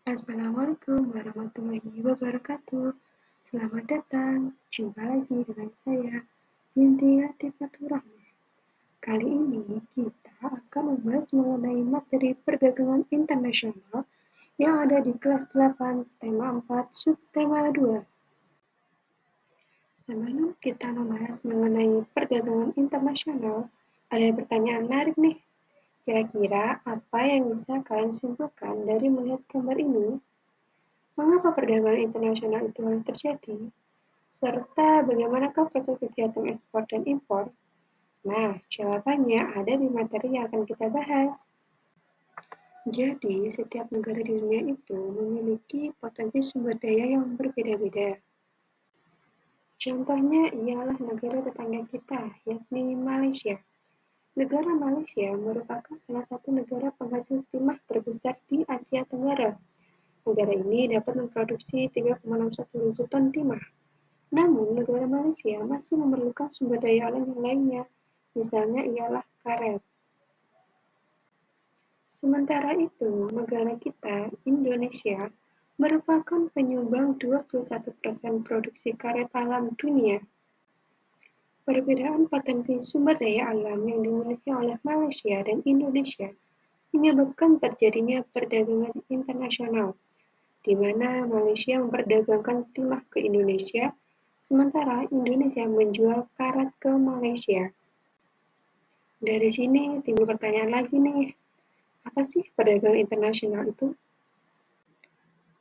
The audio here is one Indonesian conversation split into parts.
Assalamualaikum warahmatullahi wabarakatuh. Selamat datang, jumpa lagi dengan saya, Binti Atifatur Rahman. Kali ini kita akan membahas mengenai materi perdagangan internasional yang ada di kelas 8, tema 4, subtema 2. Sebelum kita membahas mengenai perdagangan internasional, ada pertanyaan menarik nih. Kira-kira apa yang bisa kalian simpulkan dari melihat gambar ini? Mengapa perdagangan internasional itu harus terjadi? Serta bagaimanakah proses kegiatan ekspor dan impor? Nah, jawabannya ada di materi yang akan kita bahas. Jadi, setiap negara di dunia itu memiliki potensi sumber daya yang berbeda-beda. Contohnya ialah negara tetangga kita, yakni Malaysia. Negara Malaysia merupakan salah satu negara penghasil timah terbesar di Asia Tenggara. Negara ini dapat memproduksi 3,61 ribu ton timah. Namun, negara Malaysia masih memerlukan sumber daya alam yang lainnya, misalnya ialah karet. Sementara itu, negara kita, Indonesia, merupakan penyumbang 21% produksi karet alam dunia. Perbedaan potensi sumber daya alam yang dimiliki oleh Malaysia dan Indonesia menyebabkan terjadinya perdagangan internasional, di mana Malaysia memperdagangkan timah ke Indonesia, sementara Indonesia menjual karet ke Malaysia. Dari sini timbul pertanyaan lagi nih, apa sih perdagangan internasional itu?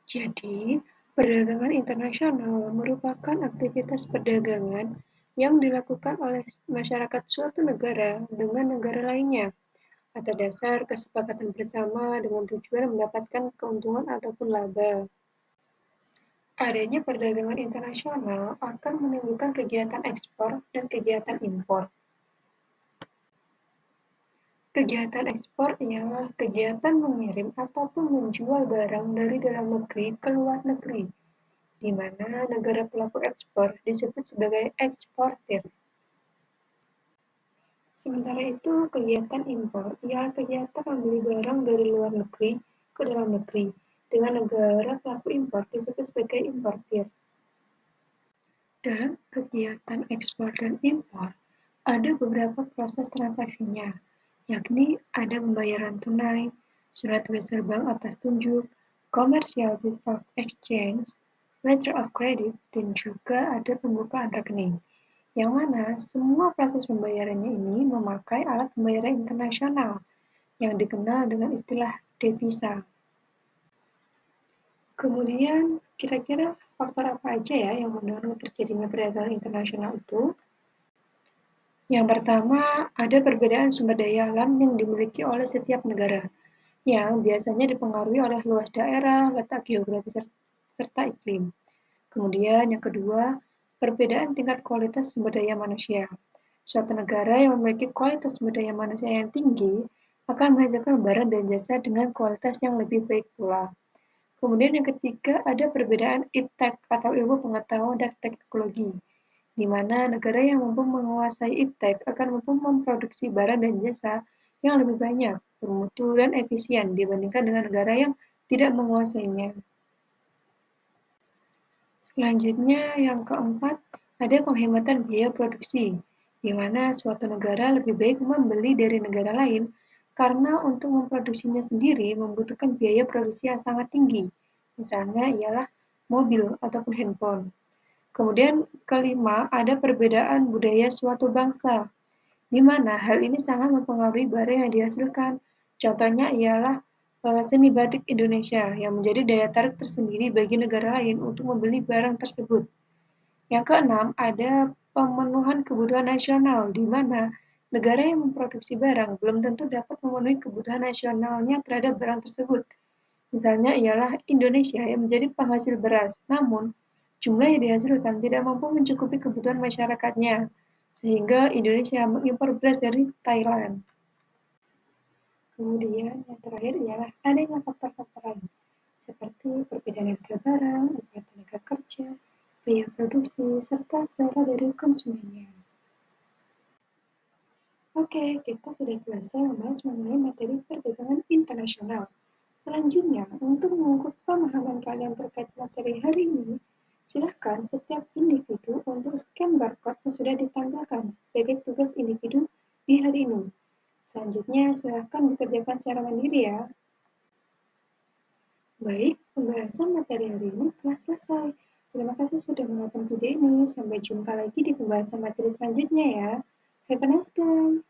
Jadi, perdagangan internasional merupakan aktivitas perdagangan yang dilakukan oleh masyarakat suatu negara dengan negara lainnya atas dasar kesepakatan bersama dengan tujuan mendapatkan keuntungan ataupun laba. Adanya perdagangan internasional akan menimbulkan kegiatan ekspor dan kegiatan impor. Kegiatan ekspor ialah kegiatan mengirim ataupun menjual barang dari dalam negeri ke luar negeri, di mana negara pelaku ekspor disebut sebagai eksportir. Sementara itu, kegiatan impor ialah kegiatan membeli barang dari luar negeri ke dalam negeri, dengan negara pelaku impor disebut sebagai importir. Dalam kegiatan ekspor dan impor, ada beberapa proses transaksinya, yakni ada pembayaran tunai, surat wesel bank atas tunjuk, commercial bill of exchange, letter of credit, dan juga ada pembukaan rekening, yang mana semua proses pembayarannya ini memakai alat pembayaran internasional yang dikenal dengan istilah devisa. Kemudian, kira-kira faktor apa aja ya yang mendorong terjadinya perdagangan internasional itu? Yang pertama, ada perbedaan sumber daya alam yang dimiliki oleh setiap negara, yang biasanya dipengaruhi oleh luas daerah, letak geografis, serta iklim. Kemudian, yang kedua, perbedaan tingkat kualitas sumber daya manusia. Suatu negara yang memiliki kualitas sumber daya manusia yang tinggi akan menghasilkan barang dan jasa dengan kualitas yang lebih baik pula. Kemudian yang ketiga, ada perbedaan iptek atau ilmu pengetahuan dan teknologi, di mana negara yang mampu menguasai iptek akan mampu memproduksi barang dan jasa yang lebih banyak, bermutu, dan efisien dibandingkan dengan negara yang tidak menguasainya. Selanjutnya, yang keempat, ada penghematan biaya produksi, di mana suatu negara lebih baik membeli dari negara lain karena untuk memproduksinya sendiri membutuhkan biaya produksi yang sangat tinggi. Misalnya ialah mobil ataupun handphone. Kemudian kelima, ada perbedaan budaya suatu bangsa, di mana hal ini sangat mempengaruhi barang yang dihasilkan. Contohnya ialah seni batik Indonesia yang menjadi daya tarik tersendiri bagi negara lain untuk membeli barang tersebut. Yang keenam, ada pemenuhan kebutuhan nasional, di mana negara yang memproduksi barang belum tentu dapat memenuhi kebutuhan nasionalnya terhadap barang tersebut. Misalnya ialah Indonesia yang menjadi penghasil beras, namun jumlah yang dihasilkan tidak mampu mencukupi kebutuhan masyarakatnya, sehingga Indonesia mengimpor beras dari Thailand. Kemudian yang terakhir ialah adanya faktor-faktor lain, seperti perbedaan harga barang, upah tenaga kerja, biaya produksi, serta selera dari konsumennya. Oke, kita sudah selesai membahas mengenai materi perdagangan internasional. Selanjutnya, untuk mengukur pemahaman kalian terkait materi hari ini, silakan setiap individu untuk scan barcode yang sudah ditambahkan sebagai tugas individu di hari ini. Selanjutnya, silakan dikerjakan secara mandiri ya. Baik, pembahasan materi hari ini telah selesai. Terima kasih sudah menonton video ini. Sampai jumpa lagi di pembahasan materi selanjutnya ya. Have a nice day.